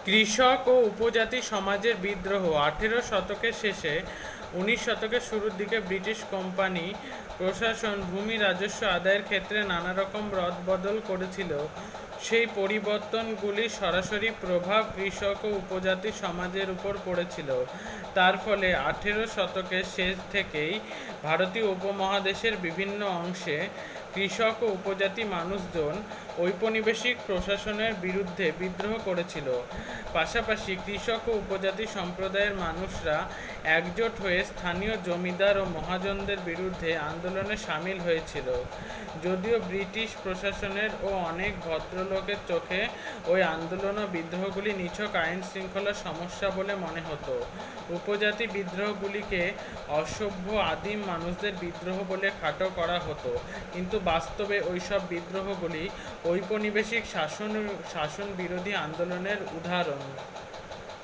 কৃষক ও উপজাতি সমাজের বিদ্রোহ 18 শতকের শেষে 19 শতকের শুরুর দিকে ব্রিটিশ কোম্পানি প্রশাসন ভূমি রাজস্ব আদায়ের ক্ষেত্রে নানা রকম রদবদল করেছিল। সেই পরিবর্তনগুলির সরাসরি প্রভাব কৃষক ও উপজাতি সমাজের উপর পড়েছিল। তার ফলে 18 শতকের শেষ থেকেই ভারতীয় উপমহাদেশের বিভিন্ন অংশে কৃষক ও উপজাতি মানুষজন ঔপনিবেশিক প্রশাসনের বিরুদ্ধে বিদ্রোহ করেছিল। পাশাপাশি কৃষক ও উপজাতি সম্প্রদায়ের মানুষরা একজোট হয়ে স্থানীয় জমিদার ও মহাজনদের বিরুদ্ধে আন্দোলনে সামিল হয়েছিল। যদিও ব্রিটিশ প্রশাসনের ও অনেক ভদ্রলোকের চোখে ওই আন্দোলন ও বিদ্রোহগুলি নিছক আইন শৃঙ্খলার সমস্যা বলে মনে হতো, উপজাতি বিদ্রোহগুলিকে অসভ্য আদিম মানুষদের বিদ্রোহ বলে খাটো করা হতো, কিন্তু বাস্তবে ওইসব বিদ্রোহগুলি ঔপনিবেশিক শাসন বিরোধী আন্দোলনের উদাহরণ।